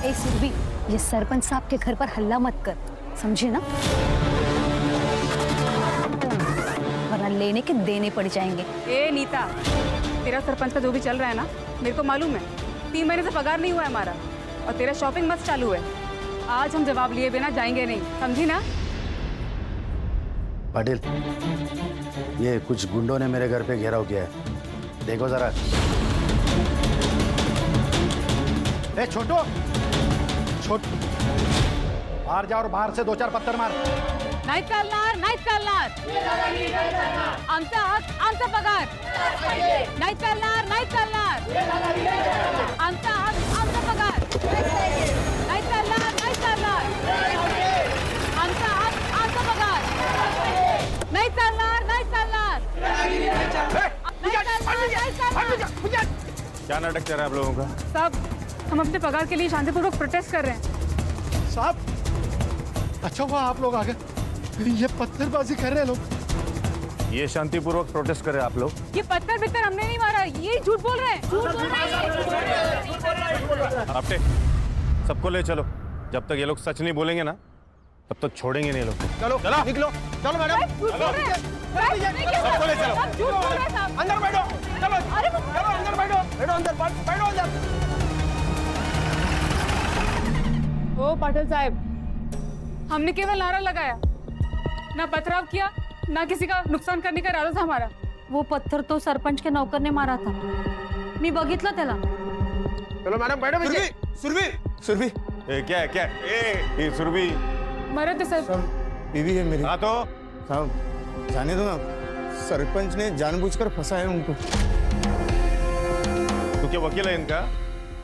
ए सुरभि, ये सरपंच साहब के घर पर हल्ला मत कर, समझे ना? वरना लेने के देने पड़ जाएंगे। ए नीता, तेरा सरपंच का जो भी चल रहा है ना, मेरे को मालूम है। 3 महीने से पगार नहीं हुआ है हमारा, और तेरा शॉपिंग मस्त चालू है। आज हम जवाब लिए बिना जाएंगे नहीं, समझी ना? पाटिल, ये कुछ गुंडों ने मेरे घर पे घेराव किया है, देखो जरा। ए छोटू, बाहर जा और बाहर से 2-4 पत्थर मार। नाही चालणार, नाही चालणार। आमचा हक, आमचा पगार। नाही चालणार, नाही चालणार। आमचा हक, आमचा पगार। नाही चालणार, नाही चालणार। आमचा हक, आमचा पगार। नाही चालणार, नाही चालणार। क्या नाटक चल रहा है आप लोगों का? साहब, हम अपने पगार के लिए शांतिपूर्वक प्रोटेस्ट कर रहे हैं। साहब, अच्छा हुआ आप लोग आ गए, ये पत्थरबाजी कर रहे हैं लोग। ये शांतिपूर्वक प्रोटेस्ट कर रहे हैं आप लोग? ये पत्थर बित्तर हमने नहीं मारा, ये झूठ बोल रहे हैं। आपटे, सबको ले चलो। जब तक ये लोग सच नहीं बोलेंगे ना, तब तक छोड़ेंगे नहीं लोग। चलो चलो निकलो, चलो मैडम। सबको ले चलो। अंदर बैठो, चलो चलो अंदर बैठो, बैठो अंदर, बैठो अंदर। ओ पाटिल साहब, हमने केवल नारा लगाया, ना पथराव किया, ना किसी का नुकसान करने का इरादा था हमारा। वो पत्थर तो सरपंच के नौकर ने मारा था, मी बघितलं त्याला। चलो मैडम बैठो पीछे। सुरभि, क्या है क्या है? ये सुरभि मरे थे सर। बीवी है मेरी। हाँ तो साहब जाने दो ना, सरपंच ने जानबूझकर फंसाया उनको। तू क्या वकील है इनका?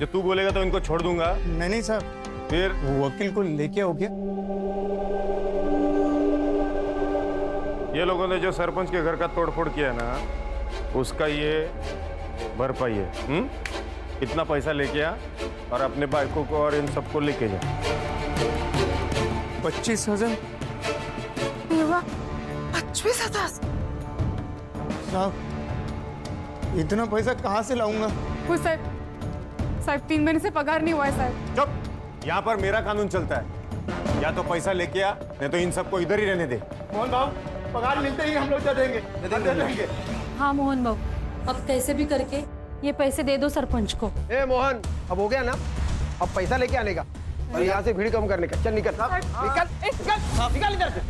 जो तू बोलेगा तो इनको छोड़ दूंगा। नहीं साहब, फिर वो वकील को लेके आओ क्या? ये लोगों ने जो सरपंच के घर का तोड़फोड़ किया है ना, उसका ये भरपाई है। इतना पैसा लेके आ और अपने बाइकों को और इन सबको लेके जा। 25,000? 25,000? साहब, इतना पैसा कहाँ से लाऊंगा? कुछ साहब 3 महीने से पगार नहीं हुआ है साहब। चुप, यहाँ पर मेरा कानून चलता है। या तो पैसा लेके आ, नहीं तो इन सबको इधर ही रहने दे। मोहन भाव, पगार मिलते ही हम लोग दे देंगे। हाँ मोहन बाबू, अब कैसे भी करके ये पैसे दे दो सरपंच को। ए मोहन, अब हो गया ना, अब पैसा लेके आने का और यहाँ से भीड़ कम करने का। चल निकल निकल इधर से।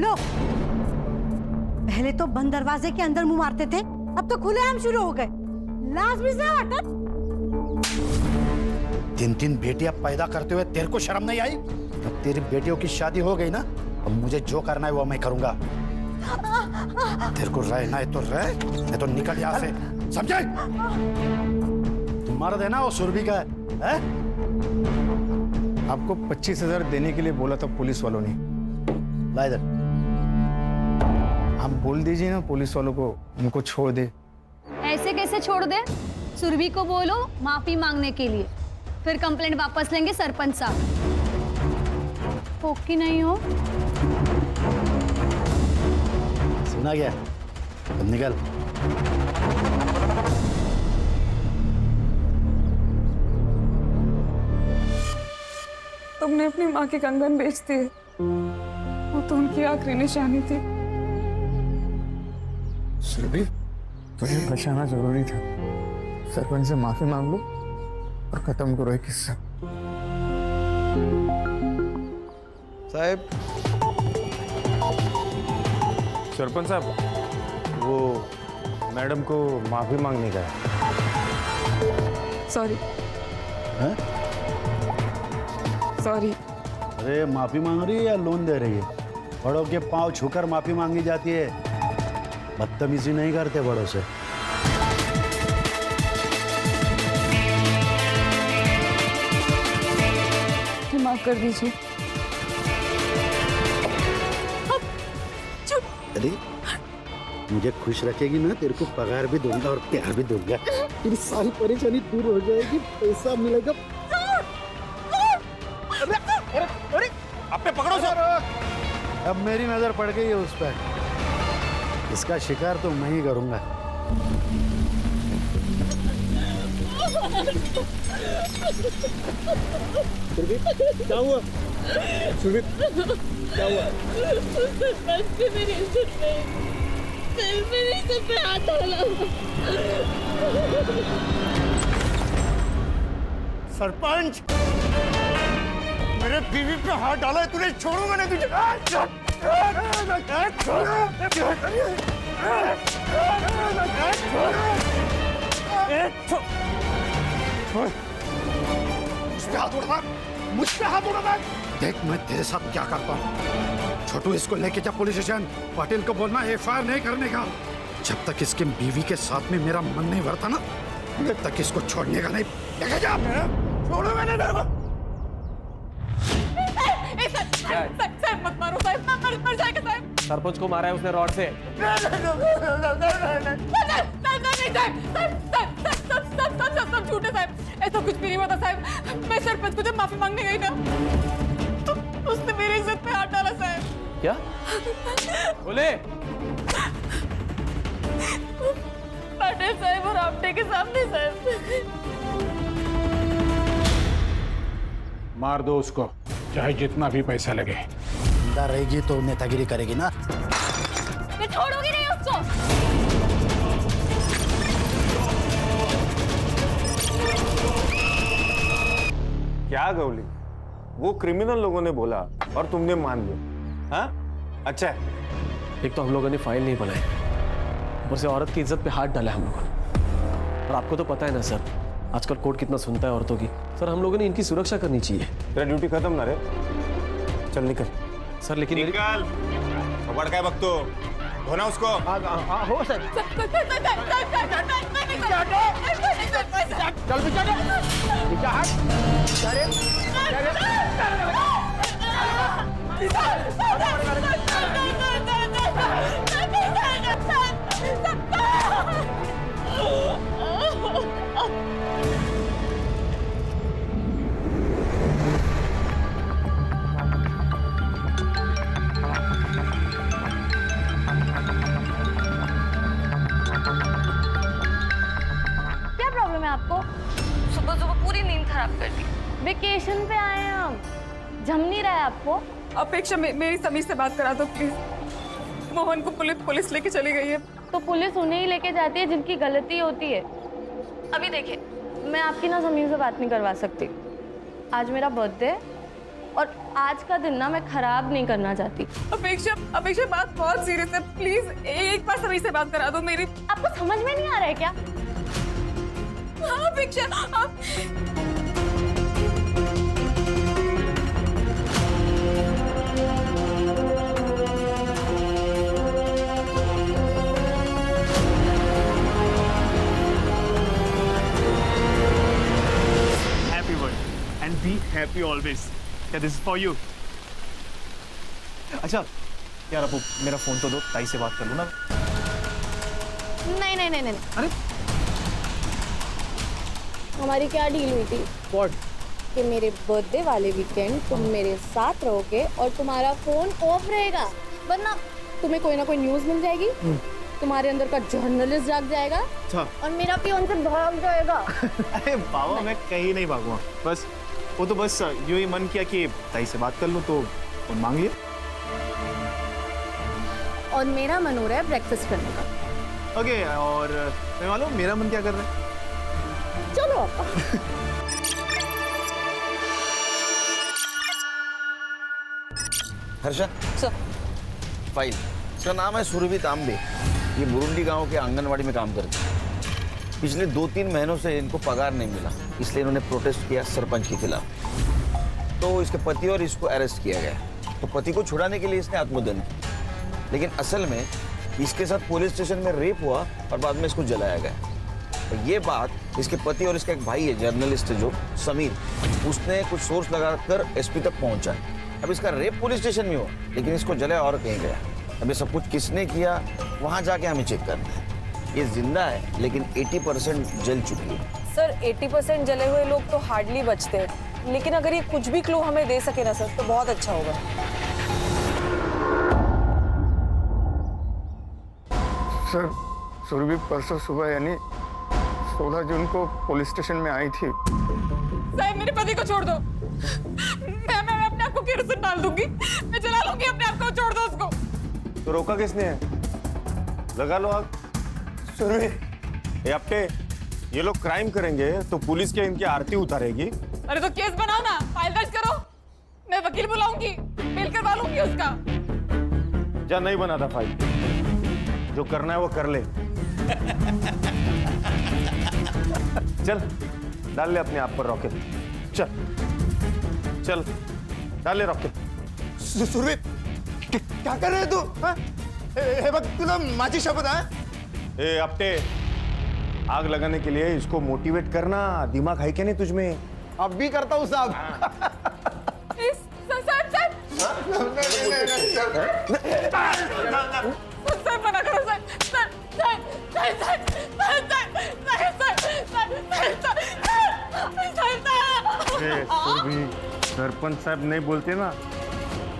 लो, पहले तो बंद दरवाजे के अंदर मुंह मारते थे, अब तो खुलेआम शुरू हो गए। लाज भी से हटत। 3 बेटियां पैदा करते हुए तेरे को शर्म नहीं आई? अब तेरी बेटियों की शादी हो गई ना, अब मुझे जो करना है वो मैं करूंगा। तेरे को रहना है तो रह, नहीं तो निकल यहाँ से, समझे? तुम्हारा देना वो सुरभि का है? आपको 25,000 देने के लिए बोला था पुलिस वालों ने। ला इधर। आप बोल दीजिए ना पुलिस वालों को, उनको छोड़ दे। ऐसे कैसे छोड़ दे? सुरभि को बोलो माफी मांगने के लिए, फिर कंप्लेंट वापस लेंगे सरपंच साहब। ओके नहीं हो? सुना गया? अब निकल। तुमने अपनी माँ के कंगन बेच दिए, वो तो उनकी आखिरी निशानी थी। सुरभि, तुम्हें बचाना जरूरी था। सरपंच से माफी मांग लो और खत्म करो ये किस्सा। साहब, सरपंच साहब, वो मैडम को माफी मांगने का है। सॉरी। हैं? सॉरी। अरे माफी मांग रही है या लोन दे रही है? बड़ों के पांव छूकर माफी मांगी जाती है, बदतमीजी नहीं करते बड़ों से। माफ कर दीजिए। अरे मुझे खुश रखेगी ना, तेरे को पगार भी दूंगा और प्यार भी दूंगा। तेरी सारी परेशानी दूर हो जाएगी, पैसा मिलेगा। अरे आप पे पकड़ो सर। अब मेरी नजर पड़ गई है उस पर, इसका शिकार तो मैं ही करूंगा। क्या हुआ सुरभि, क्या हुआ? मेरी इज्जत पे हाथ डाला। सरपंच, मेरे बीवी पे हाथ डाला है तूने, छोड़ूंगा नहीं तुझे। मुझ पे हाथ उड़ा। देख मैं तेरे साथ क्या करता हूँ। छोटू इसको लेके जा पुलिस स्टेशन, पाटिल को बोलना एफआईआर नहीं करने का। जब तक इसके बीवी के साथ में मेरा मन नहीं भरता ना, तब तक इसको छोड़ने का नहीं। लेके जा, छोड़ूंगा नहीं तेरे को। साहब मत मारो साहब, मर जाएगा साहब। सरपंच को मारा है उसने रॉड से। सब झूठे साहब, ऐसा कुछ भी नहीं हुआ था साहब। मैं सरपंच को जब माफी मांगने गई ना, तो उसने मेरी इज्जत पे हाथ डाला साहब। क्या बोले? पाटिल साहब और आपटे के सामने साहब। मार दो उसको, चाहे जितना भी पैसा लगे। जिंदा रहेगी तो नेतागिरी करेगी ना। मैं छोड़ूंगी नहीं उसको। क्या गौली, वो क्रिमिनल लोगों ने बोला और तुमने मान लिया? हाँ अच्छा है। एक तो हम लोगों ने फाइल नहीं बनाई, ऊपर से औरत की इज्जत पे हाथ डाला हम लोगों ने। और आपको तो पता है ना सर, आजकल कोर्ट कितना सुनता है औरतों की। सर हम लोगों ने इनकी सुरक्षा करनी चाहिए। तेरा ड्यूटी खत्म ना रे, चल निकल। सर लेकिन निकल, पकड़ के बकतो, धोना उसको। हो सर। चल पीछे क्या प्रॉब्लम है आपको? सुबह सुबह पूरी नींद खराब कर दी। वेकेशन पे आए हैं हम, जम नहीं रहा है आपको? अपेक्षा मेरी समीर से बात करा दो प्लीज। मोहन को पुलिस लेके चली गई है। तो पुलिस उन्हें ही लेके जाती है जिनकी गलती होती है। अभी देखिए, मैं आपकी ना जमीन से बात नहीं करवा सकती। आज मेरा बर्थडे है और आज का दिन ना मैं खराब नहीं करना चाहती। अपेक्षा बात बहुत सीरियस है, प्लीज एक बार समीर से बात करा दो मेरी। आपको समझ में नहीं आ रहा है क्या? हाँ अपेक्षा, आप and be happy always. Yeah, this is for you. अच्छा यार, अब मेरा फोन तो दो, ताई से बात कर लूँ ना। नहीं नहीं नहीं नहीं। अरे हमारी क्या डील हुई थी? What? कि मेरे बर्थडे वाले वीकेंड तुम मेरे साथ रहोगे और तुम्हारा फोन ऑफ रहेगा, वरना तुम्हें कोई ना कोई न्यूज़ मिल जाएगी, तुम्हारे अंदर का जर्नलिस्ट जाग जाएगा और मेरा पियोन से भाग जाएगा। अरे बाबा, मैं कहीं नहीं भागूंगा। बस वो तो बस यूं ही मन किया कि ताई से बात कर लूं तो फोन मांग लिया। और मेरा मन हो रहा है ब्रेकफास्ट करने का। ओके, और मैं मालूम मेरा मन क्या कर रहा है? चलो हर्षा सर, फाइल। इसका नाम है सुरभि तांबे। ये बुरुंडी गांव के आंगनवाड़ी में काम करती है। पिछले 2-3 महीनों से इनको पगार नहीं मिला, इसलिए इन्होंने प्रोटेस्ट किया सरपंच के खिलाफ। तो इसके पति और इसको अरेस्ट किया गया। तो पति को छुड़ाने के लिए इसने आत्मदहन किया, लेकिन असल में इसके साथ पुलिस स्टेशन में रेप हुआ और बाद में इसको जलाया गया। तो ये बात इसके पति और इसका एक भाई है जर्नलिस्ट जो समीर, उसने कुछ सोर्स लगाकर एसपी तक पहुंचा। अब इसका रेप पुलिस स्टेशन में हुआ, लेकिन इसको जलाया और कहीं गया। अब ये सब कुछ किसने किया वहां जाके हमें चेक करना है। ये जिंदा है लेकिन 80% जल चुकी है। सर 80% जले हुए लोग तो हार्डली बचते हैं, लेकिन अगर ये कुछ भी क्लू हमें दे सके ना सर तो बहुत अच्छा होगा। सर सुरभि परसों सुबह यानी 16 जून को पुलिस स्टेशन में आई थी। साहब मेरे पति को छोड़ दो। मैं अपने आप को केरोसिन डाल दूंगी, मैं जला लूंगी अपने आप को, छोड़ दो उसको। तो रोका किसने है? लगा लो आग। सुरभि, ये अपने ये लोग क्राइम करेंगे तो पुलिस के इनकी आरती उतारेगी। अरे तो केस बनाओ ना, फाइल दर्ज करो, मैं वकील बुलाऊंगी, बिल करवा लूंगी उसका। जा नहीं बना था फाइल, जो करना है वो कर ले। चल डाल ले अपने आप पर रॉकेट, चल चल डाल ले रॉकेट। सुरभि क्या कर रहे तू? हे बघ तुला माझी शपथ आहे। ए अपटे, आग लगाने के लिए इसको मोटिवेट करना, दिमाग है क्या नहीं तुझमें? अब भी करता हूँ साहब। सर मना करो सर, सुरभि, सरपंच साहब नहीं बोलते ना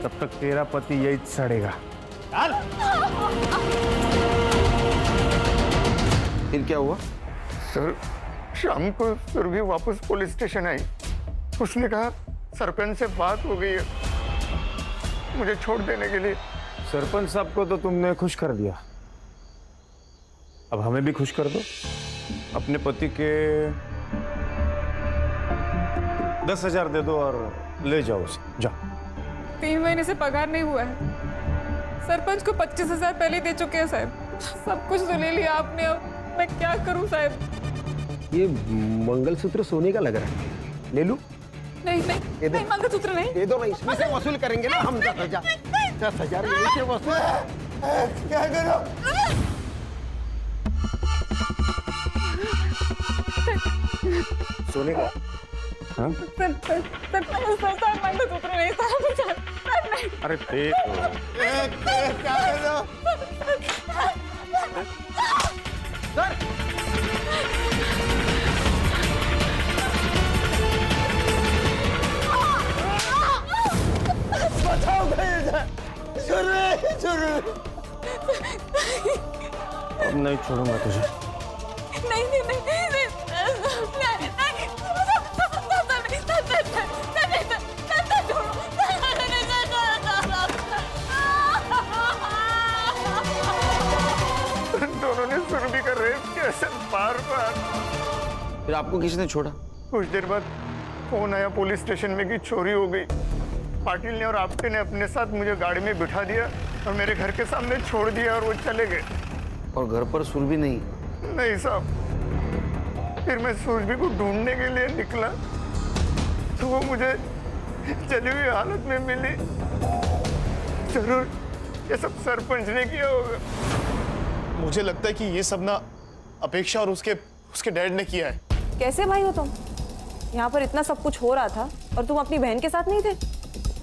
तब तक तेरा पति यही सड़ेगा। फिर क्या हुआ? सर शाम को सुरभि वापस पुलिस स्टेशन आई। उसने कहा सरपंच से बात हो गई है मुझे छोड़ देने के लिए। सरपंच साहब को तो तुमने खुश कर दिया, अब हमें भी खुश कर दो। अपने पति के 10,000 दे दो और ले जाओ उसे, जाओ। 3 महीने से पगार नहीं हुआ है, सरपंच को 25,000 पहले दे चुके हैं साहब। सब कुछ तो ले लिया आपने, अब मैं क्या करूं साहब? ये मंगलसूत्र सोने का लग रहा है, ले लूं? नहीं नहीं नहीं, मंगलसूत्र नहीं। दे दो ना, इसमें से वसूल करेंगे ना हम 10,000। 10,000 यहीं से वसूल। क्या करो? सोने का? हाँ? मंगलसूत्र नहीं सर, नहीं। अरे देखो क्या कर रहे हो? बचाओ अब नहीं छोड़ूंगा तुझे। नहीं नहीं नहीं दोनों ने सुरभि का रेप किया सर, बार बार। फिर आपको किसने छोड़ा? कुछ देर बाद फोन आया पुलिस स्टेशन में कि चोरी हो गई। पाटिल ने और आपटे ने अपने साथ मुझे गाड़ी में बिठा दिया और मेरे घर के सामने छोड़ दिया और वो चले गए। और घर पर सुरभि नहीं? नहीं साहब। फिर मैं सुरभि को ढूंढने के लिए निकला तो वो मुझे जली हुई हालत में मिली। जरूर ये सब सरपंच ने किया होगा। मुझे लगता है कि ये सब ना अपेक्षा और उसके डैड ने किया है। कैसे भाई हो तुम? यहाँ पर इतना सब कुछ हो रहा था और तुम अपनी बहन के साथ नहीं थे?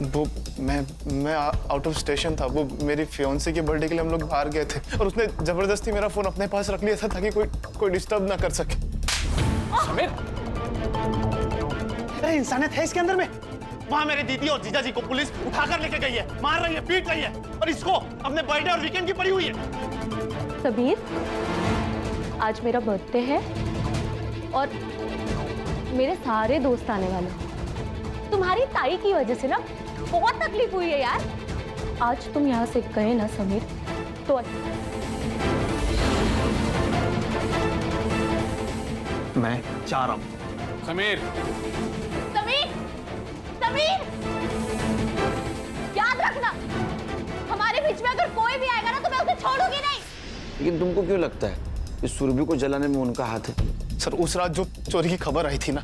वो मैं आउट ऑफ स्टेशन था। वो मेरी फियांसे के बर्थडे के लिए हम लोग बाहर गए थे और उसने जबरदस्ती मेरा फोन अपने पास रख लिया था ताकि कोई डिस्टर्ब ना कर सके। समीर, अरे इंसानियत है इसके अंदर में? वहाँ मेरे दीदी और जीजा जी को पुलिस उठाकर लेके गई है, मार रही है, पीट रही है, और इसको अपने बर्थडे और वीकेंड की पड़ी हुई है। सबीर, आज मेरा बर्थडे है और मेरे सारे दोस्त आने वाले हैं। तुम्हारी ताई की वजह से ना बहुत तकलीफ हुई है यार। आज तुम यहाँ से गए ना समीर तो मैं चाह रहा हूँ। समीर, समीर, समीर, याद रखना हमारे बीच में अगर कोई भी आएगा ना तो मैं उसे छोड़ूंगी नहीं। लेकिन तुमको क्यों लगता है कि सुरभि को जलाने में उनका हाथ है? सर उस रात जो चोरी की खबर आई थी ना,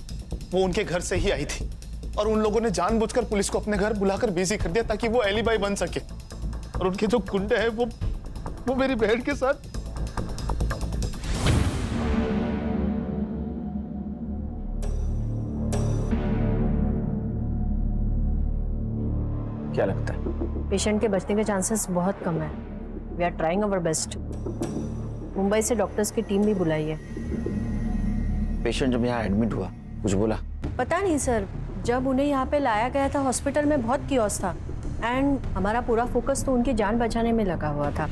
वो उनके घर से ही आई थी और उन लोगों ने जानबूझकर पुलिस को अपने घर बुलाकर बिजी कर दिया ताकि वो एलिबाई बन सके। और उनके जो गुंडे हैं वो मेरी बहन के साथ। क्या लगता है? पेशेंट के बचने के चांसेस बहुत कम है। We are trying our best. Mumbai से डॉक्टर्स की टीम भी बुलाई है। पेशेंट जब यहाँ एडमिट हुआ कुछ बोला? पता नहीं सर, जब उन्हें यहाँ पे लाया गया था हॉस्पिटल में बहुत कियोस था एंड हमारा पूरा फोकस तो उनकी जान बचाने में लगा हुआ था।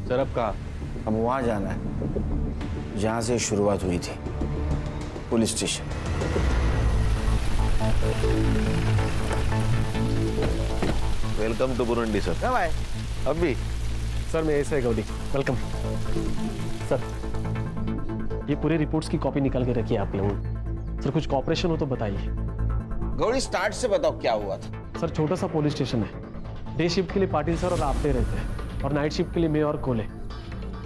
सर अब कहाँ? अब वहाँ जाना है जहाँ से शुरुआत हुई थी, police station. Welcome to Burundi sir. कब आए? अभी सर मैं ऐसे गौरी, वेलकम सर। ये पूरे रिपोर्ट्स की कॉपी निकाल के रखिए आप लोगों। सर कुछ कॉपरेशन हो तो बताइए। गौरी स्टार्ट से बताओ क्या हुआ था। सर छोटा सा पुलिस स्टेशन है। डे शिफ्ट के लिए पाटिल सर और आपटे रहते हैं और नाइट शिफ्ट के लिए मैं और कोले।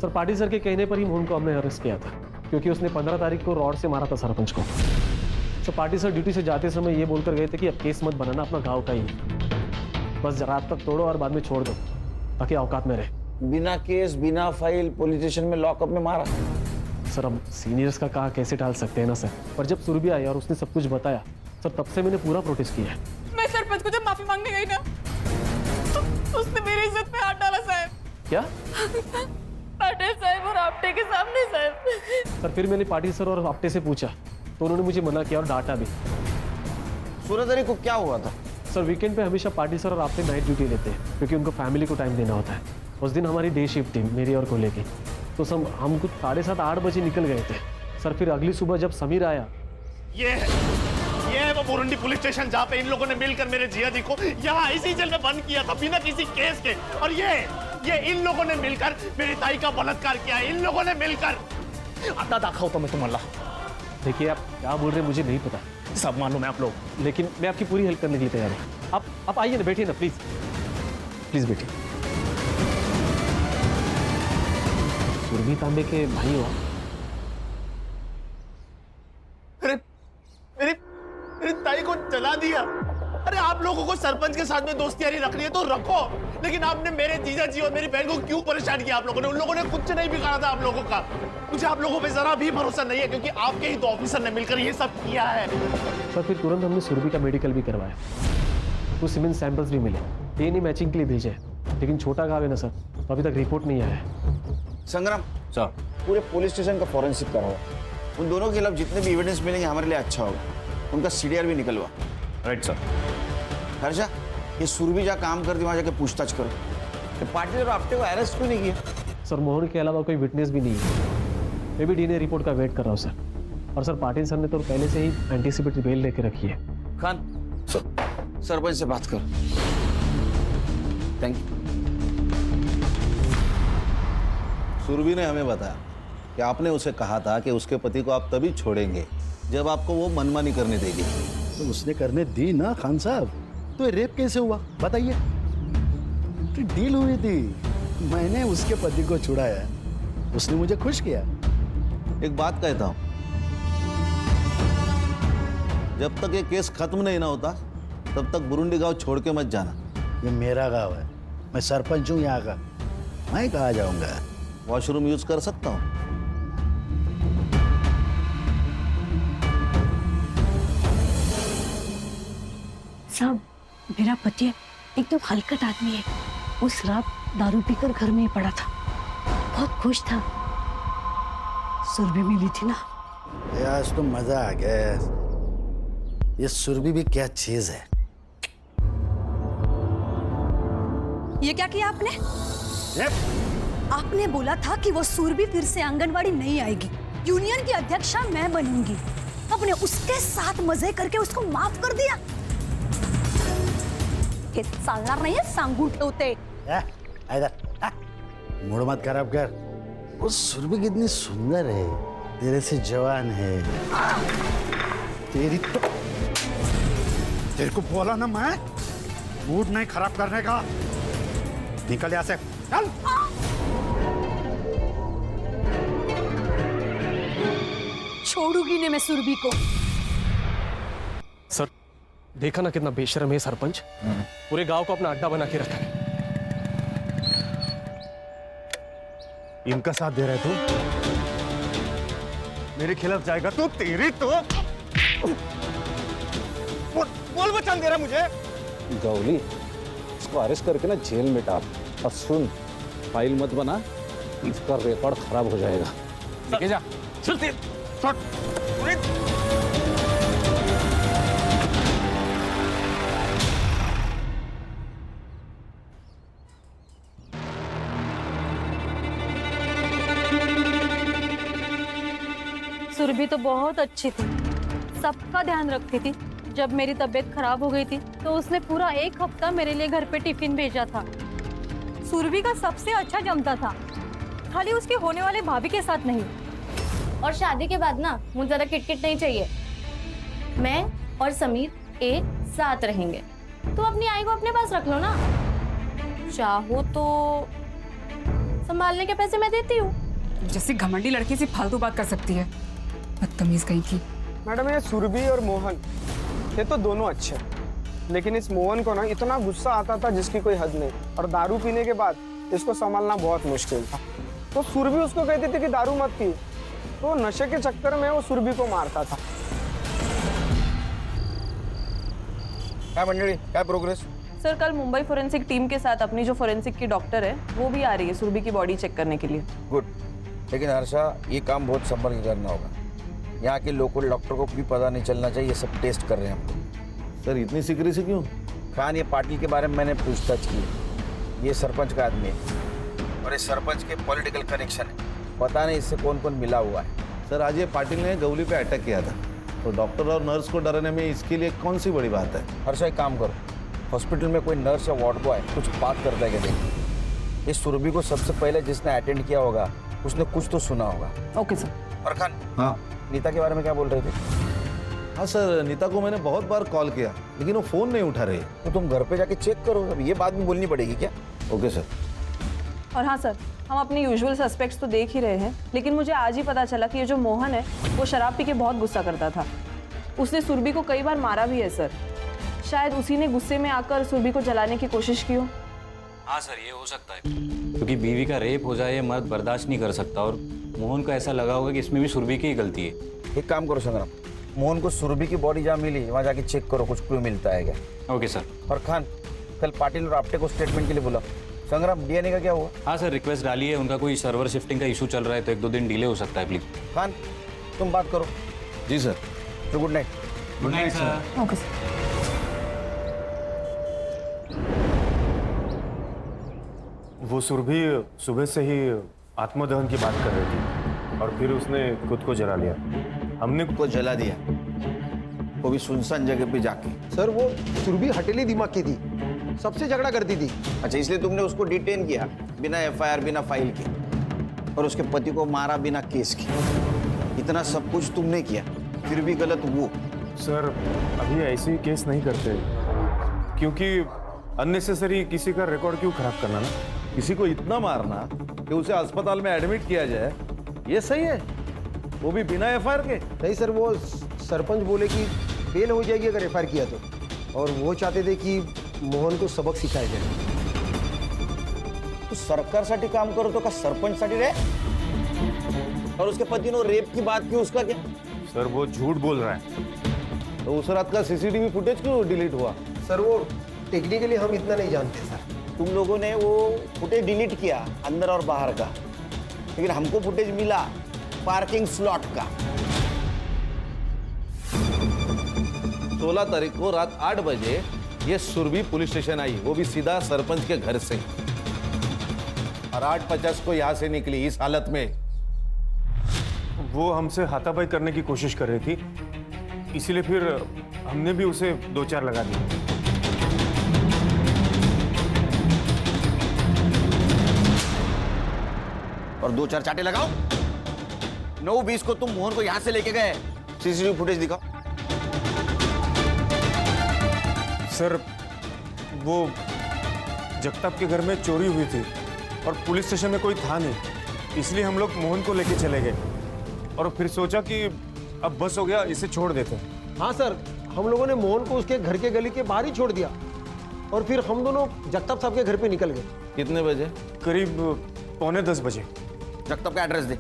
सर पाटिल सर के कहने पर ही मोहन को हमने अरेस्ट किया था क्योंकि उसने 15 तारीख को रॉड से मारा था सरपंच को। सर पाटिल सर ड्यूटी से जाते समय ये बोलकर गए थे कि अब केस मत बनाना, अपना गाँव का ही, बस रात तक तोड़ो और बाद में छोड़ दो ताकि औकात में रहे। बिना केस बिना फाइल पुलिस स्टेशन में लॉकअप में मारा? सर अब सीनियर्स का कहा कैसे टाल सकते हैं ना सर, पर जब सुरभि आई और उसने सब कुछ बताया सर तब से मैंने पूरा प्रोटेस्ट किया है। मैं सरपंच को जब माफी मांगने गई ना तो उसने मेरी इज्जत पे हाथ डाला साहब। क्या? पाटिल साहब और आपटे के सामने साहब। सर फिर मैंने पाटिल सर और आपटे से पूछा तो उन्होंने मुझे मना किया और डांटा भी। 16 तारीख को क्या हुआ था? सर वीकेंड पे हमेशा पाटिल सर और आपटे नाइट ड्यूटी लेते हैं क्योंकि उनको फैमिली को टाइम देना होता है। उस दिन हमारी डे शिफ्ट थी, मेरी और कोले की, तो हम कुछ 7:30-8 बजे निकल गए थे। सर फिर अगली सुबह जब समीर आया, ये है वो बुरुंडी पुलिस स्टेशन जहाँ पे इन लोगों ने मिलकर मेरे जिया जी को यहाँ इसी जेल में बंद किया था बिना किसी केस के। और ये इन लोगों ने मिलकर मेरी ताई का बलात्कार किया है, इन लोगों ने मिलकर। आता दाखवतो मैं तुम्हाला। देखिए आप क्या बोल रहे हैं मुझे नहीं पता, सब मालूम है आप लोग, लेकिन मैं आपकी पूरी हेल्प करने के लिए तैयार हूँ। आप आइए ना, बैठिए ना प्लीज, प्लीज बैठिए। सुरभि तांबे के भाई हो? अरे मेरी ताई को जला दिया। अरे आप लोगों को सरपंच के साथ में दोस्ती यारी रखनी है तो रखो, लेकिन आपने मेरे जीजा जी और मेरी बहन को क्यों परेशान किया? आप लोगों ने, उन लोगों ने कुछ नहीं बिगाड़ा था आप लोगों का। मुझे आप लोगों पे जरा भी भरोसा नहीं है क्योंकि आपके ही 2 ऑफिसर ने मिलकर ये सब किया है। सर फिर तुरंत हमने सुरभि का मेडिकल भी करवाया, कुछ सीमेंट सैंपल्स भी मिले, डीएनए मैचिंग के लिए भेजे, लेकिन छोटा गाँव है ना सर, तो अभी तक रिपोर्ट नहीं आया है। संग्राम सर, पूरे पुलिस स्टेशन का फॉरेंसिक कराओ। उन दोनों के खिलाफ जितने भी एविडेंस मिलेंगे हमारे लिए अच्छा होगा। उनका सीडीआर भी निकलवा। Right sir. हर्षा, ये सुरभि जहाँ काम करती वहाँ जाके पूछताछ करो। ये पाटिल और आपटे को अरेस्ट क्यों नहीं किया? सर मोहन के अलावा कोई विटनेस भी नहीं है। मैं भी डीएनए रिपोर्ट का वेट कर रहा हूँ सर। और सर पाटिल सर ने तो पहले से ही एंटीसिपेटरी बेल लेके रखी है। खान सरपंच से बात करो। Thank you. सुरभि ने हमें बताया कि आपने उसे कहा था कि उसके पति को आप तभी छोड़ेंगे जब आपको वो मनमानी करने देगी। तो उसने करने दी ना खान साहब, तो ये रेप कैसे हुआ बताइए? तो डील हुई थी, मैंने उसके पति को छुड़ाया, उसने मुझे खुश किया। एक बात कहता हूं, जब तक ये केस खत्म नहीं ना होता तब तक बुरुंडी गांव छोड़ के मत जाना। ये मेरा गांव है, मैं सरपंच हूँ यहाँ का, मैं कहाँ जाऊंगा? वॉशरूम यूज कर सकता हूँ? साहब मेरा पति एकदम हलकट आदमी है। उस रात दारू पीकर घर में ही पड़ा था, बहुत खुश था। सुरभि मिली थी ना। आज तो मजा आ गया। ये सुरभि भी क्या चीज है। ये क्या किया आपने? आपने बोला था कि वो सुरभि फिर से आंगनवाड़ी नहीं आएगी, यूनियन की अध्यक्षा मैं बनूंगी। आपने उसके साथ मजे करके उसको माफ कर दिया। हे चालणार नाहीये, सांगून ठेवते। मूड मत खराब कर। वो सुरभि कितनी सुंदर है, तेरे से जवान है। तेरी तो तेरे को बोला ना मैं, मूड नहीं खराब करने का। निकल यहाँ से, चल। छोड़ूंगी नहीं मैं सुरभि को। सर देखा ना कितना बेशर्म है सरपंच, पूरे गांव को अपना अड्डा बना के रखा है। इनका साथ दे रहे तू, मेरे खिलाफ जाएगा तो तेरी तो बोल बचान दे रहा मुझे। गौली, इसको अरेस्ट करके ना जेल में डाल और सुन, फाइल मत बना, इसका रिकॉर्ड खराब हो जाएगा। लेके जा। चल तेज, सुरभि तो बहुत अच्छी थी, सबका ध्यान रखती थी। जब मेरी तबीयत खराब हो गई थी तो उसने पूरा 1 हफ्ता मेरे लिए घर पे टिफिन भेजा था। सुरभि का सबसे अच्छा जमता था, खाली उसके होने वाले भाभी के साथ नहीं। और शादी के बाद ना मुझे ज्यादा किटकिट नहीं चाहिए। मैं और समीर एक साथ रहेंगे। तो अपनी आई को अपने पास रख लो ना, चाहो तो संभालने के पैसे मैं देती हूँ। जैसे घमंडी लड़की से फालतू बात कर सकती है, बदतमीज कहीं की। मैडम ये सुरभि और मोहन ये तो दोनों अच्छे, लेकिन इस मोहन को ना इतना गुस्सा आता था जिसकी कोई हद नहीं, और दारू पीने के बाद इसको संभालना बहुत मुश्किल था। तो सुरभि उसको कहती थी कि दारू मत पी, तो नशे के चक्कर में वो सुरभि को मारता था। क्या मंडली, क्या प्रोग्रेस? सर कल मुंबई फोरेंसिक टीम के साथ अपनी जो फोरेंसिक की डॉक्टर है वो भी आ रही है सुरभि की बॉडी चेक करने के लिए। गुड, लेकिन हर्षा ये काम बहुत संभल के करना होगा। यहाँ के लोकल डॉक्टर को भी पता नहीं चलना चाहिए ये सब टेस्ट कर रहे हैं हम। सर इतनी सीक्रेसी क्यों? खान, ये पाटिल के बारे में मैंने पूछताछ की। ये सरपंच का आदमी है और ये सरपंच के पॉलिटिकल कनेक्शन है। पता नहीं इससे कौन कौन मिला हुआ है। सर आज ये पाटिल ने गौली पे अटैक किया था, तो डॉक्टर और नर्स को डराने में इसके लिए कौन सी बड़ी बात है? हर्षा एक काम करो, हॉस्पिटल में कोई नर्स या वार्ड बॉय कुछ बात करता है क्या देखिए। इस सुरभि को सबसे पहले जिसने अटेंड किया होगा उसने कुछ तो सुना होगा। Okay sir. और खान, हाँ नीता के बारे में क्या बोल रहे थे? हाँ सर, नीता को मैंने बहुत बार कॉल किया लेकिन वो फ़ोन नहीं उठा रही। तो तुम घर पे जाके चेक करो, अब ये बात भी बोलनी पड़ेगी क्या? Okay sir. और हाँ सर, हम अपने यूजुअल सस्पेक्ट्स तो देख ही रहे हैं, लेकिन मुझे आज ही पता चला कि ये जो मोहन है वो शराब पी के बहुत गुस्सा करता था। उसने सुरभि को कई बार मारा भी है सर। शायद उसी ने गुस्से में आकर सुरभि को जलाने की कोशिश की हो। हाँ सर, ये हो सकता है, क्योंकि बीवी का रेप हो जाए ये मर्द बर्दाश्त नहीं कर सकता, और मोहन को ऐसा लगा होगा कि इसमें भी सुरभि की ही गलती है। एक काम करो संग्राम, मोहन को सुरभि की बॉडी जहाँ मिली वहाँ जाके चेक करो, कुछ क्लू मिलता है क्या? Okay sir. और खान, कल पाटिल और आपटे को स्टेटमेंट के लिए बुला। संग्राम, डीएनए का क्या हुआ? हाँ सर, रिक्वेस्ट डाली है, उनका कोई सर्वर शिफ्टिंग का इशू चल रहा है तो 1-2 दिन डिले हो सकता है, प्लीज। खान, तुम बात करो। जी सर। तो good night. Good night sir. Okay sir. वो सुरभि सुबह से ही आत्मदहन की बात कर रही थी और फिर उसने खुद को जला लिया। हमने को जला दिया, वो भी सुनसान जगह पे जाके। सर वो सुरभि हटेली दिमाग की थी, सबसे झगड़ा करती थी। अच्छा, इसलिए तुमने उसको डिटेन किया बिना एफआईआर, बिना फाइल के, और उसके पति को मारा बिना केस के। इतना सब कुछ तुमने किया, फिर भी गलत वो। सर अभी ऐसे केस नहीं करते, क्योंकि अननेसेसरी किसी का रिकॉर्ड क्यों खराब करना ना। किसी को इतना मारना कि उसे अस्पताल में एडमिट किया जाए, ये सही है? वो भी बिना एफआईआर के? नहीं सर, वो सरपंच बोले कि फेल हो जाएगी अगर एफआईआर किया तो, और वो चाहते थे कि मोहन को सबक सिखाया जाए। तो सरकारसाठी काम करो तो का सरपंचसाठी रे? और उसके पति ने रेप की बात की, उसका क्या? सर वो झूठ बोल रहा है। तो उस रात का सीसीटीवी फुटेज क्यों डिलीट हुआ? सर वो टेक्निकली हम इतना नहीं जानते सर। तुम लोगों ने वो फुटेज डिलीट किया अंदर और बाहर का, लेकिन हमको फुटेज मिला पार्किंग स्लॉट का। 16 तारीख को रात 8 बजे ये सुरभि पुलिस स्टेशन आई, वो भी सीधा सरपंच के घर से, और 8:50 को यहां से निकली इस हालत में। वो हमसे हाथापाई करने की कोशिश कर रही थी, इसीलिए फिर हमने भी उसे 2-4 लगा दिए। और 2-4 चाटे लगाओ। 9:20 को तुम मोहन को यहां से लेके गए, सीसीटीवी फुटेज दिखाओ। सर वो जगताप के घर में चोरी हुई थी और पुलिस स्टेशन में कोई था नहीं, इसलिए हम लोग मोहन को लेके चले गए और फिर सोचा कि अब बस हो गया, इसे छोड़ देते। हाँ सर, हम लोगों ने मोहन को उसके घर के गली के बाहर ही छोड़ दिया, और फिर हम दोनों जगताप साहब के घर पे निकल गए। कितने बजे? करीब 9:45 बजे। जगताप का एड्रेस दे।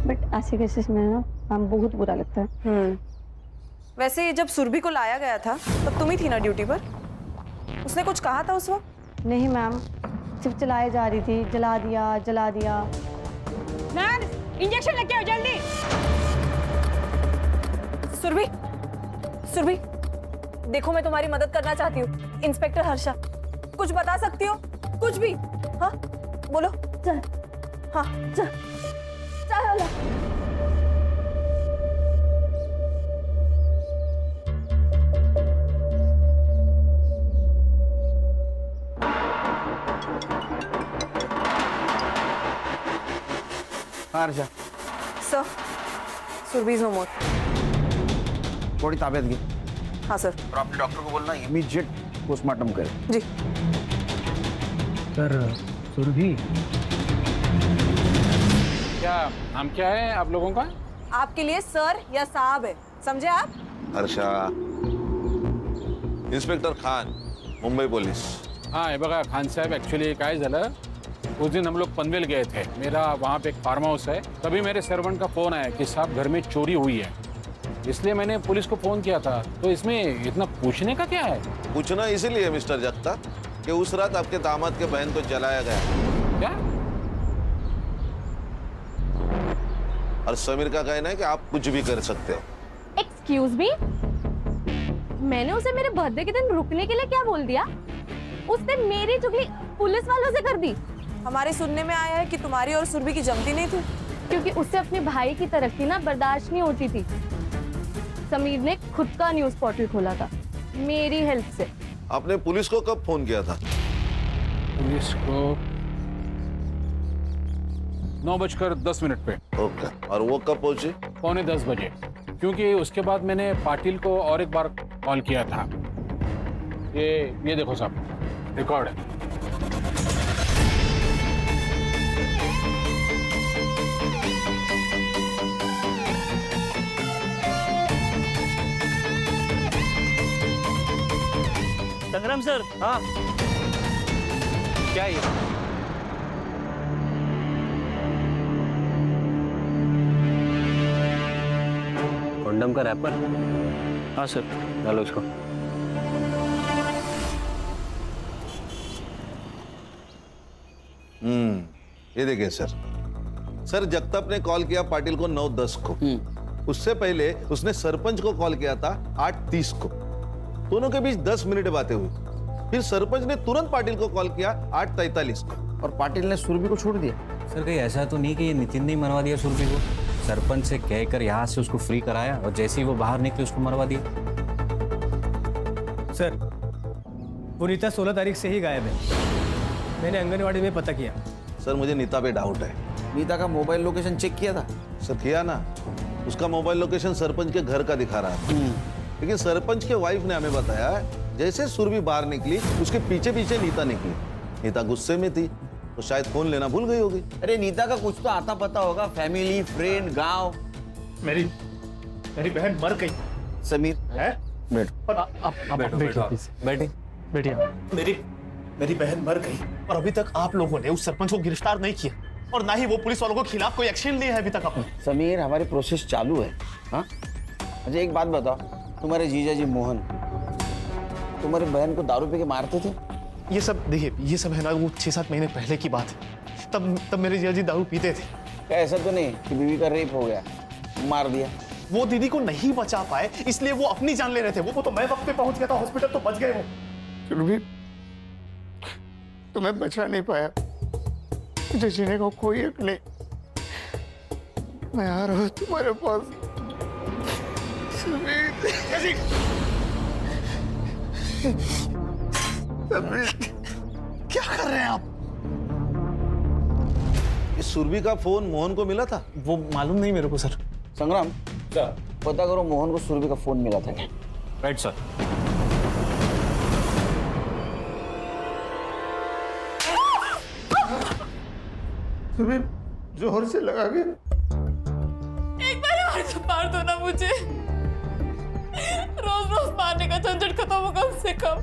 बट ऐसे केसेस में ना हम बहुत बुरा लगता है। वैसे जब सुरभि को लाया गया था तब तुम ही थी ना ड्यूटी पर? उसने कुछ कहा था उस वक्त? नहीं मैम, सिर्फ चलाए जा रही थी, जला दिया जला दिया। नर्स, इंजेक्शन लेके आओ जल्दी। सुरभि, सुरभि, देखो मैं तुम्हारी मदद करना चाहती हूँ। इंस्पेक्टर हर्षा, कुछ बता सकती हो? कुछ भी? हाँ बोलो। चल, हाँ चल, चल। Harsha, sir, Surabhi is no more. थोड़ी ताबियत की। हाँ सर। और अपने डॉक्टर को बोलना इमीडिएट पोस्टमार्टम करे। जी सर। सुरभि, क्या नाम क्या है आप लोगों का? आपके लिए सर या साहब है, समझे आप? Harsha, inspector Khan, Mumbai police. हाँ, हे बघा खान साहब, ॲक्च्युली काय झालं, उस दिन हम लोग पनवेल गए थे. मेरा वहाँ पे एक फार्म हाउस है. तभी मेरे सर्वेंट का फोन आया कि साहब घर में चोरी हुई है. इसलिए मैंने पुलिस को फोन किया था. तो इसमें इतना पूछने का क्या है? पूछना इसीलिए मिस्टर जगता कि उस रात आपके दामाद के बहन को जलाया गया. क्या? और समीर का कहना है कि आप कुछ भी कर सकते हो. एक्सक्यूज मी, मैंने उसे मेरे बर्थडे के दिन रुकने के लिए क्या बोल दिया? उसने मेरी चुगली पुलिस वालों से कर दी. हमारे सुनने में आया है कि तुम्हारी और सुरभि की जमती नहीं थी. क्योंकि उससे अपने भाई की तरक्की ना बर्दाश्त नहीं होती थी. समीर ने खुद का न्यूज पोर्टल खोला था मेरी हेल्प से. आपने पुलिस को कब फोन किया था? पुलिस को 9:10 पे. ओके. और वो कब पहुंची? 9:45 बजे. क्योंकि उसके बाद मैंने पाटिल को और एक बार कॉल किया था. ये देखो साहब, रिकॉर्ड है. संग्राम सर. हाँ, क्या ये? कंडम का रैपर. हाँ सर. डालो उसको. ये देखिए सर, जगताप ने कॉल किया पाटिल को 9:10 को. उससे पहले उसने सरपंच को कॉल किया था 8:30 को. दोनों के बीच 10 मिनट बातें हुई. फिर सरपंच ने तुरंत पाटिल को कॉल किया 8:43 को. और पाटिल ने सुरभि को छोड़ दिया. सर कहीं ऐसा तो नहीं कि ये नितिन ने मरवा दिया सुरभि को? सरपंच से कहकर यहाँ से उसको फ्री कराया और जैसे ही वो बाहर निकले उसको मरवा दिया. सर, वो नीता 16 तारीख से ही गायब है. मैंने आंगनवाड़ी में पता किया. सर मुझे नीता पे डाउट है. नीता का मोबाइल लोकेशन चेक किया था? सर किया ना. उसका मोबाइल लोकेशन सरपंच के घर का दिखा रहा था. लेकिन सरपंच के वाइफ ने हमें बताया जैसे सुरभि बाहर निकली उसके पीछे पीछे नीता निकली. नीता गुस्से में थी तो शायद फोन लेना भूल गई होगी. अरे नीता का कुछ तो आता पता होगा. फैमिली, फ्रेंड, गांव. मेरी बहन मर गई. समीर है? बैठे. मेरी बहन मर गई और अभी तक आप लोगों ने उस सरपंच को गिरफ्तार नहीं किया और ना ही वो पुलिस वालों के खिलाफ कोई एक्शन लिया है अभी तक. आपने समीर, हमारी प्रोसेस चालू है. हाँ, अच्छा एक बात बताओ, तुम्हारे जीजा जी मोहन तुम्हारी बहन को दारू पी के मारते थे? ये सब देखिए, ये सब है ना वो 6-7 महीने पहले की बात है. तब मेरे जीजा जी दारू पीते थे. क्या ऐसा तो नहीं कि बीवी का रेप हो गया, मार दिया? वो दीदी को नहीं बचा पाए इसलिए वो अपनी जान ले रहे थे. वो तो मैं वक्त पे पहुंच गया था हॉस्पिटल, तो बच गए वो. सुरभि, तुम्हें बचा नहीं पाया. मुझे जीने को कोई हक नहीं. मैं आ रहा हूँ तुम्हारे पास. क्या कर रहे हैं आप? इस सुरभि का फोन मोहन को मिला था? वो मालूम नहीं मेरे को सर. संग्राम, पता करो मोहन को सुरभि का फोन मिला था क्या? Right sir. सुरभि जोर से लगा के. एक बार और तो मार दो ना मुझे. रोज रोज मारने का झंझट खत्म हो कम से कम.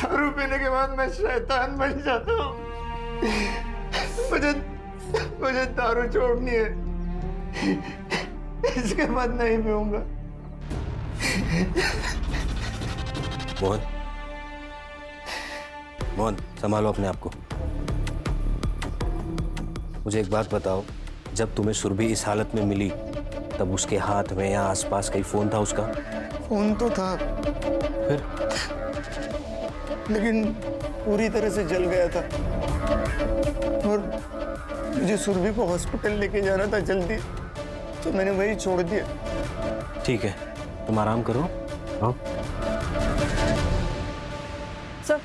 दारू पीने के बाद मैं शैतान बन जाता हूँ. मुझे दारू छोड़नी है, इसके बाद नहीं पीऊंगा। मोहन, मोहन संभालो अपने आप को। मुझे एक बात बताओ, जब तुम्हें सुरभि इस हालत में मिली तब उसके हाथ में या आसपास कहीं फोन था उसका? फोन तो था, फिर? लेकिन पूरी तरह से जल गया था और मुझे सुरभि को हॉस्पिटल लेके जाना था जल्दी, तो मैंने वही छोड़ दिया। ठीक है, तुम आराम करो। हाँ? सर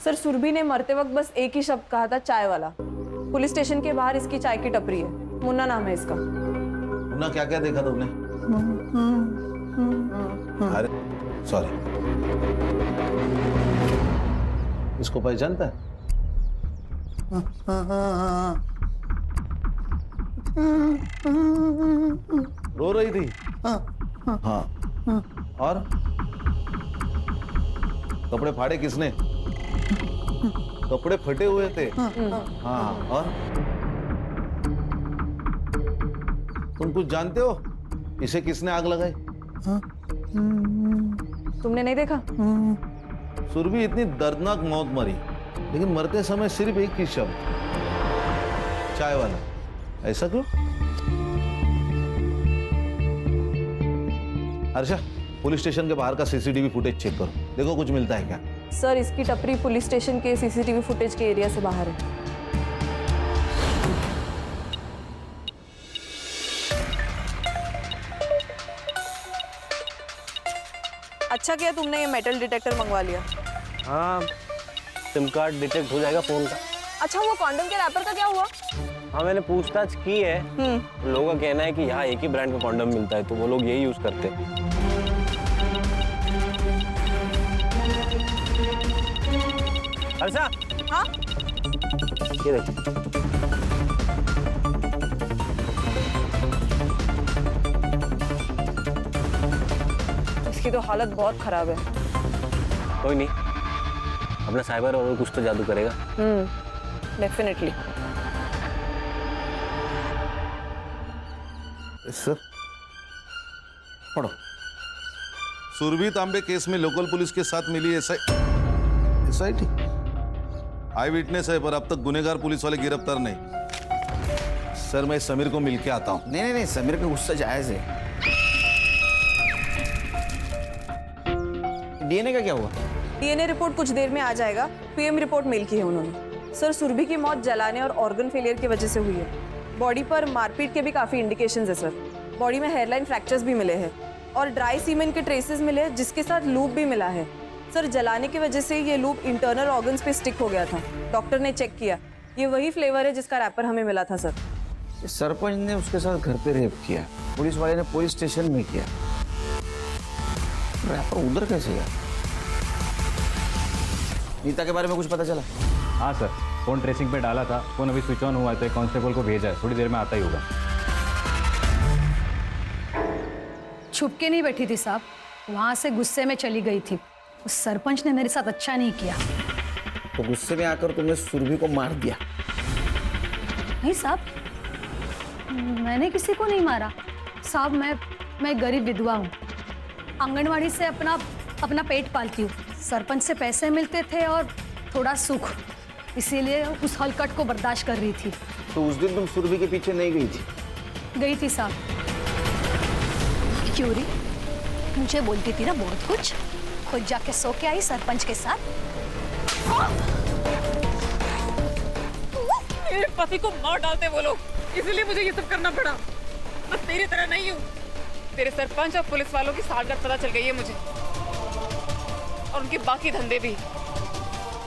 सर सुरभि ने मरते वक्त बस एक ही शब्द कहा था, चाय वाला। पुलिस स्टेशन के बाहर इसकी चाय की टपरी है, मुन्ना नाम है इसका। मुन्ना क्या क्या देखा तुमने? अरे सॉरी, इसको पहचानता है? रो रही थी? हाँ। और कपड़े फाड़े किसने? कपड़े फटे हुए थे। हाँ, और तुम कुछ जानते हो इसे किसने आग लगाई? तुमने नहीं देखा? सुरभि इतनी दर्दनाक मौत मरी, लेकिन मरते समय सिर्फ एक ही शब्द, चाय वाला। ऐसा क्यों? हर्षा, पुलिस स्टेशन के बाहर का सीसीटीवी फुटेज चेक करो, देखो कुछ मिलता है क्या। सर इसकी टपरी पुलिस स्टेशन के सीसीटीवी फुटेज के एरिया से बाहर है। अच्छा किया तुमने ये मेटल डिटेक्टर मंगवा लिया। हाँ, सिम कार्ड डिटेक्ट हो जाएगा फोन का। अच्छा वो कॉन्डम के रैपर का क्या हुआ? हाँ, मैंने पूछताछ की है। लोगों का कहना है कि यहाँ एक ही ब्रांड का कॉन्डम मिलता है, तो वो लोग यही यूज करते हैं। हर्षा, हाँ? ये देखो। इसकी तो हालत बहुत खराब है। कोई नहीं, अपना साइबर और कुछ तो जादू करेगा। डेफिनेटली। सर पढ़ो। सुरभि तांबे केस में लोकल पुलिस के साथ मिली एसआईटी आई विटनेस है, पर अब तक गुनेगार पुलिस वाले गिरफ्तार नहीं। सर मैं समीर को मिलके आता हूँ। नहीं नहीं नहीं, समीर का गुस्सा जायज है। डीएनए का क्या हुआ? डीएनए रिपोर्ट कुछ देर में आ जाएगा। पीएम रिपोर्ट मेल की है उन्होंने। सर सुरभि की मौत जलाने और ऑर्गन फेलियर की वजह से हुई है। बॉडी पर मारपीट के भी काफी इंडिकेशंस है सर। बॉडी में हेयरलाइन फ्रैक्चर्स भी मिले हैं और ड्राई सीमेन के ट्रेसेस मिले हैं, जिसके साथ लूप भी मिला है। सर जलाने की वजह से ये लूप इंटरनल ऑर्गन्स पे स्टिक हो गया था। डॉक्टर ने चेक किया, ये वही फ्लेवर है जिसका रैपर हमें मिला था सर। सरपंच ने उसके साथ घर पे रेप किया, पुलिस वाले ने पुलिस स्टेशन में किया, रैपर उधर कैसे गया? नीता के बारे में कुछ पता चला? हाँ सर, फोन ट्रेसिंग पे डाला था, फोन अभी स्विच ऑन हुआ है, तो एक कांस्टेबल को भेजा है, थोड़ी देर में आता ही होगा। छुप के नहीं बैठी थी साहब, वहां से गुस्से में चली गई थी। उस सरपंच ने मेरे साथ अच्छा नहीं किया। तो गुस्से में आकर तुमने सुरभि को मार दिया? नहीं साहब, मैंने किसी को नहीं मारा साहब। मैं गरीब विधवा हूँ, आंगनवाड़ी से अपना पेट पालती हूँ। सरपंच से पैसे मिलते थे और थोड़ा सुख, इसीलिए उस हलकट को बर्दाश्त कर रही थी। तो उस दिन तुम सुरभि के पीछे नहीं गई थी? गई थी साहब। क्यों री? मुझे बोलती थी ना बहुत कुछ, खुद जाके सो के आई सरपंच के साथ। मेरे पति को मार डालते वो लोग, इसीलिए मुझे ये सब करना पड़ा। मैं तेरी तरह नहीं हूँ। तेरे सरपंच और पुलिस वालों की सालगर्द पता चल गई है मुझे, और उनके बाकी धंधे भी।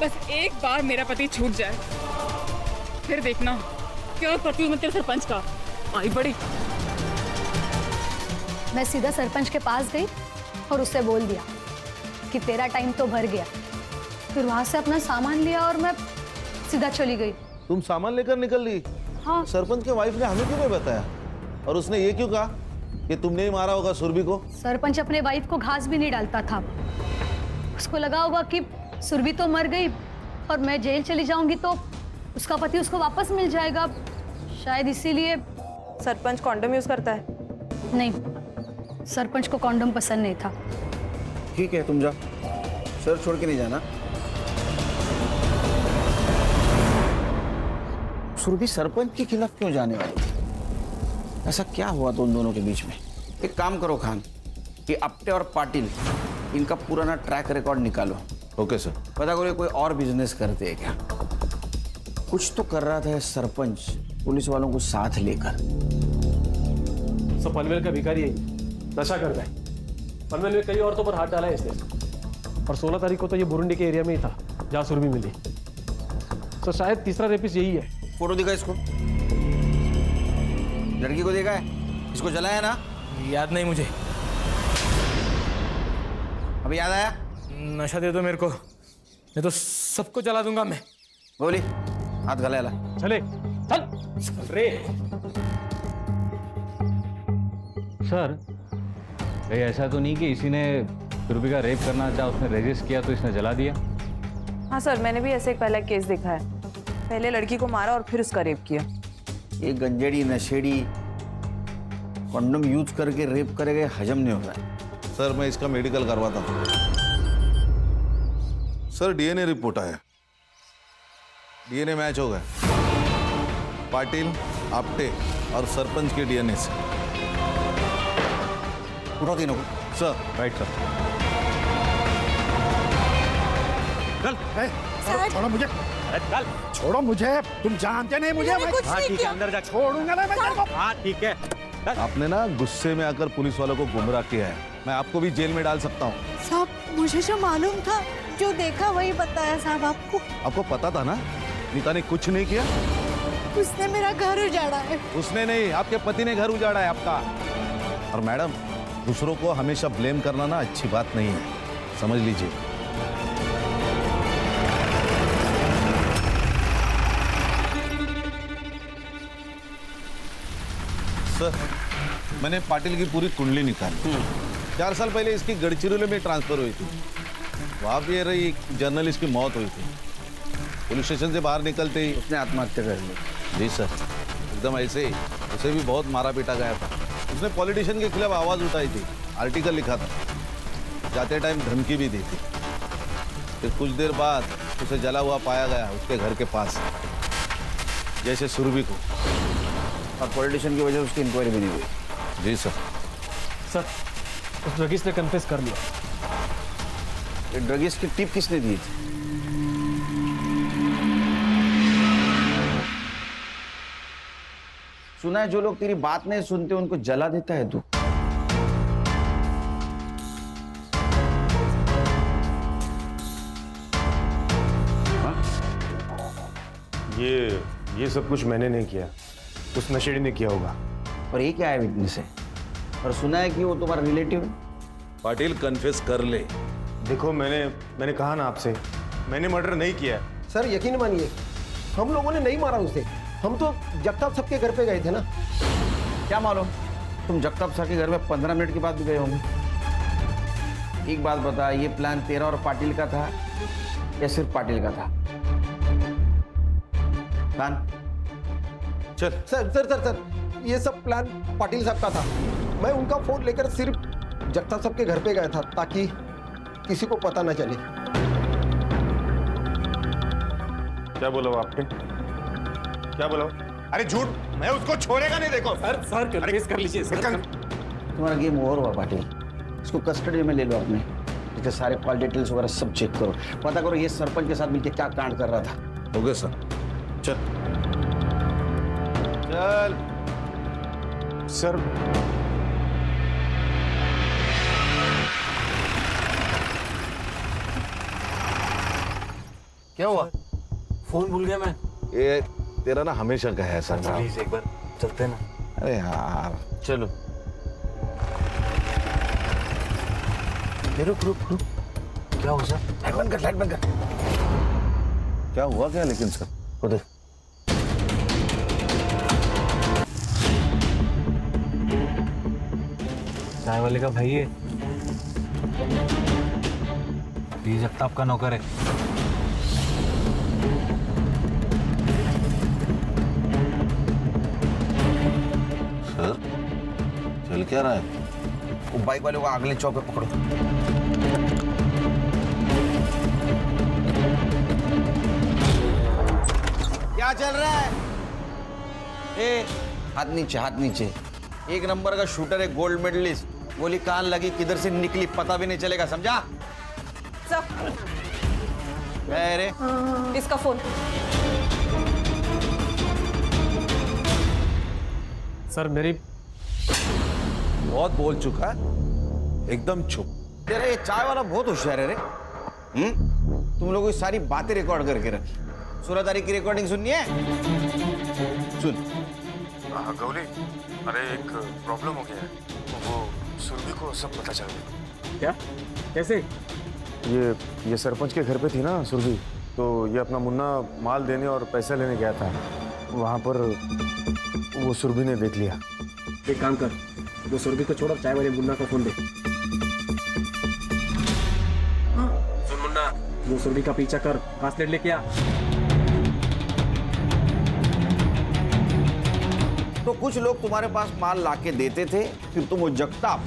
बस एक बार मेरा पति छूट जाए, फिर देखना क्या करती हूँ मैं तेरे सरपंच का। आई बड़ी। मैं सीधा सरपंच के पास गई और उससे बोल दिया कि तेरा टाइम तो भर गया। फिर वहां से अपना सामान लिया और मैं सीधा चली गई। तुम सामान लेकर निकल ली? हाँ। सरपंच के वाइफ ने हमें क्यों नहीं बताया? और उसने ये क्यों कहा कि तुमने ही मारा होगा सुरभि को? सरपंच अपने वाइफ को घास भी नहीं डालता था। उसको लगा होगा कि सुरभि तो मर गई और मैं जेल चली जाऊंगी तो उसका पति उसको वापस मिल जाएगा, शायद इसीलिए। सरपंच कॉन्डम यूज करता है? नहीं, सरपंच को कॉन्डम पसंद नहीं था। ठीक है, तुम जाओ, सर छोड़ के नहीं जाना। सुरभि सरपंच के खिलाफ क्यों जाने वाली थी? ऐसा क्या हुआ तो उन दोनों के बीच में? एक काम करो खान, कि अपटे और पाटिल इनका पुराना ट्रैक रिकॉर्ड निकालो। Okay sir. पता करो कोई और बिजनेस करते हैं क्या? कुछ तो कर रहा था सरपंच पुलिस वालों को साथ लेकर। सब पनवेल का भिखारी है, नशा करता है। पनवेल में कई औरतों पर हाथ डाला है इसने, और 16 तारीख को तो ये बुरुंडी के एरिया में ही था जहाँ सुरभि मिली। तो शायद तीसरा रेपिस्ट यही है। फोटो दिखा इसको, लड़की को देखा है? इसको जलाया ना? याद नहीं मुझे। अभी याद आया? नशा दे दो मेरे को, नहीं तो सबको जला दूंगा मैं। बोली हाथ गला ला। चले चल रे। सर, कहीं ऐसा तो नहीं कि इसी ने सुरभि का रेप करना चाहा, उसने रेजिस्ट किया तो इसने जला दिया? हाँ सर, मैंने भी ऐसे एक पहला केस देखा है। पहले लड़की को मारा और फिर उसका रेप किया। ये गंजेड़ी नशेड़ी कंडोम यूज करके रेप करेगा, हजम नहीं हो रहा है। सर मैं इसका मेडिकल करवाता हूँ। सर डीएनए रिपोर्ट आया, डीएनए मैच हो गया पाटिल, आपटे और सरपंच के डीएनए से। उठाओ तीनों को। Sir right sir. चल छोड़ो मुझे, छोड़ो मुझे, तुम जानते नहीं मुझे। हाँ ठीक है, अंदर जा। छोड़ूंगा ना मैं तेरे को। हाँ ठीक है। आपने ना गुस्से में आकर पुलिस वालों को गुमराह किया है, मैं आपको भी जेल में डाल सकता हूँ। साहब मुझे जो मालूम था, जो देखा वही बताया साहब आपको। आपको पता था ना नीता ने कुछ नहीं किया? उसने मेरा घर उजाड़ा है। उसने नहीं, आपके पति ने घर उजाड़ा है आपका। और मैडम, दूसरों को हमेशा ब्लेम करना ना अच्छी बात नहीं है, समझ लीजिए। सर मैंने पाटिल की पूरी कुंडली निकाली। 4 साल पहले इसकी गढ़चिरौली में ट्रांसफर हुई थी, वहां पे रही जर्नलिस्ट की मौत हुई थी। पुलिस स्टेशन से बाहर निकलते ही उसने आत्महत्या कर ली। जी सर, एकदम ऐसे ही। उसे भी बहुत मारा पीटा गया था। उसने पॉलिटिशियन के खिलाफ आवाज उठाई थी, आर्टिकल लिखा था, जाते टाइम धमकी भी दी थी। फिर कुछ देर बाद उसे जला हुआ पाया गया उसके घर के पास, जैसे सुरभि को। और पॉलिटिशियन की वजह से उसकी इंक्वायरी भी नहीं हुई। जी सर। सर उस ड्रगिस्ट ने कन्फेस कर लिया। ये ड्रगिस्ट की टिप किसने दी थी? सुना है जो लोग तेरी बात नहीं सुनते उनको जला देता है तू। ये सब कुछ मैंने नहीं किया, उस नशेड़ी ने किया होगा। और ये क्या है विटनेस है? और सुना है कि वो तुम्हारा रिलेटिव है। पाटिल कन्फेस कर ले। देखो मैंने कहा ना आपसे, मैंने मर्डर नहीं किया। सर यकीन मानिए, हम लोगों ने नहीं मारा उसे। हम तो जगताप सबके घर पे गए थे ना। क्या मालूम, तुम जगताप सर के घर में 15 मिनट के बाद भी गए होंगे। एक बात बता, ये प्लान तेरा और पाटिल का था या सिर्फ पाटिल का था? प्लान चल। सर सर सर सर ये सब प्लान पाटिल साहब का था। मैं उनका फोन लेकर सिर्फ जगताप साहब के घर पे गया था ताकि किसी को पता न चले। क्या बोला वो आपने? क्या बोला? अरे झूठ, मैं उसको छोड़ेगा नहीं। देखो सर कन्फेस कर लीजिए सर। तुम्हारा गेम ओवर हुआ पाटिल, इसको कस्टडी में ले लो अपने। इसके सारे कॉल डिटेल्स वगैरह सब चेक करो, पता करो ये सरपंच के साथ मिलकर क्या कांड कर रहा था। हो गया सर। चल चल सर। क्या हुआ? फोन भूल गया मैं। ये तेरा ना हमेशा का है ऐसा। प्लीज एक बार चलते ना। अरे यार चलो। रुक। क्या हुआ सर? लाइट बंद कर। क्या हुआ क्या लेकिन सर? उधर चाय वाले का भाई है, जगताप का नौकर है। मिल क्या रहा है? वो बाइक वाले को अगले चौक पे पकड़ो। क्या चल रहा है? ए, हाथ नीचे, हाथ नीचे। एक नंबर का शूटर है, गोल्ड मेडलिस्ट। गोली कहाँ लगी, किधर से निकली, पता भी नहीं चलेगा, समझा? अरे इसका फोन। सर मेरी बहुत बोल चुका है, एकदम चुप। तेरा ये चाय वाला बहुत होशियार है रे। तुम लोगों की सारी बातें रिकॉर्ड करके रखी। 16 तारीख की रिकॉर्डिंग सुननी है? सुन। गौली, अरे एक प्रॉब्लम हो गया है। वो सुरभि को सब पता चल गया। क्या? कैसे? ये सरपंच के घर पे थी ना सुरभि, तो ये अपना मुन्ना माल देने और पैसे लेने गया था। वहाँ पर वो सुरभि ने देख लिया। एक काम कर, वो सुरभि को छोड़, चाय वाले मुन्ना को फोन दे। सुन मुन्ना, वो सुरभि का पीछा कर, कास्लेट लेके आ। तो कुछ लोग तुम्हारे पास माल लाके देते थे, फिर तुम वो जगताप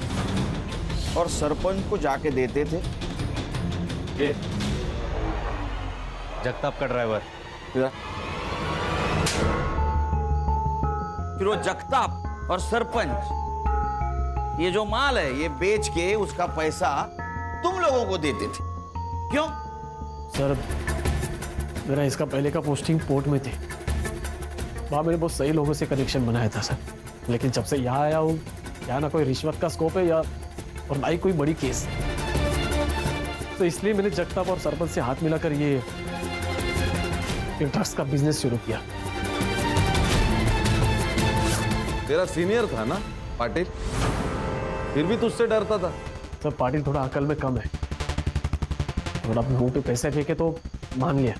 और सरपंच को जाके देते थे। ये जगताप का ड्राइवर। फिर वो जगताप और सरपंच ये जो माल है ये बेच के उसका पैसा तुम लोगों को देते थे। क्यों? सर मेरा इसका पहले का पोस्टिंग पोर्ट में थी। वहाँ मैंने बहुत सही लोगों से कनेक्शन बनाया था सर, लेकिन जब से यहाँ आया हूँ, यहाँ ना कोई रिश्वत का स्कोप है या और ना ही कोई बड़ी केस, तो इसलिए मैंने जगताप और सरपंच से हाथ मिलाकर ये ड्रग्स का बिजनेस शुरू किया। तेरा सीनियर था ना पाटिल, फिर भी तुझसे डरता था। सर पाटिल थोड़ा अकल में कम है, थोड़ा अपने मुंह पे पैसे फेंके तो मान लिया,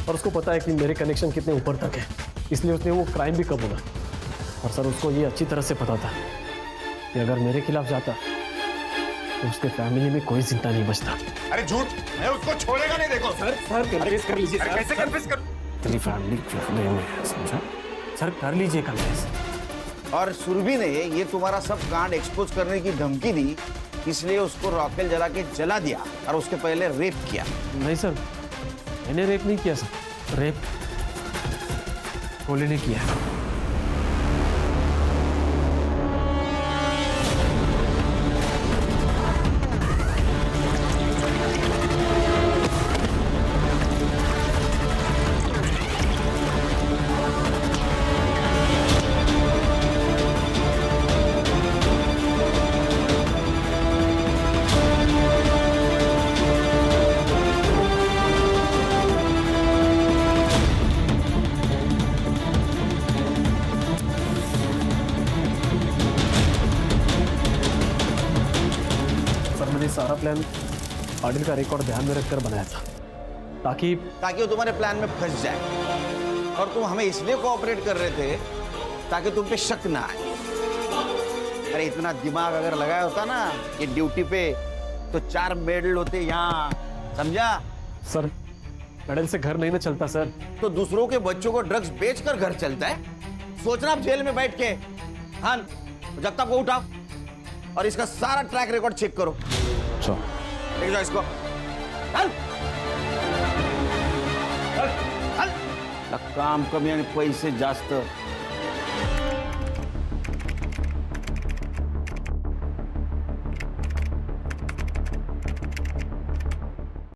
और उसको पता है कि मेरे कनेक्शन कितने ऊपर तक है, इसलिए उसने वो क्राइम भी कबूला। और सर उसको ये अच्छी तरह से पता था कि अगर मेरे खिलाफ जाता तो उसके फैमिली में कोई चिंता नहीं बचता। अरे झूठ, मैं उसको छोड़ेगा नहीं। देखो सर कन्विंस कर लीजिए। अरे कैसे कन्विंस कर? तेरी फैमिली प्रॉब्लम है, समझा? सर कर लीजिए कन्विंस। और सुरभि ने ये तुम्हारा सब कांड एक्सपोज करने की धमकी दी, इसलिए उसको रॉकेल जला के जला दिया और उसके पहले रेप किया। नहीं सर, मैंने रेप नहीं किया सर, रेप कोले ने किया। सारा प्लान पाटिल का रिकॉर्ड ध्यान में रखकर बनाया था, ताकि वो तुम्हारे प्लान में फंस जाए। और तुम हमें इसलिए कोऑपरेट कर रहे थे ताकि तुम पे शक ना आए। अरे इतना दिमाग अगर लगाया होता ना ये ड्यूटी पे, तो 4 मेडल होते यहाँ, समझा? सर मेडल से घर नहीं ना चलता सर। तो दूसरों के बच्चों को ड्रग्स बेचकर घर चलता है? सोचना आप जेल में बैठ के। हाँ, जगताप को उठाओ और इसका सारा ट्रैक रिकॉर्ड चेक करो। लेके जाओ इसको। चल चल चल। काम कमी आणि पैसे जास्त,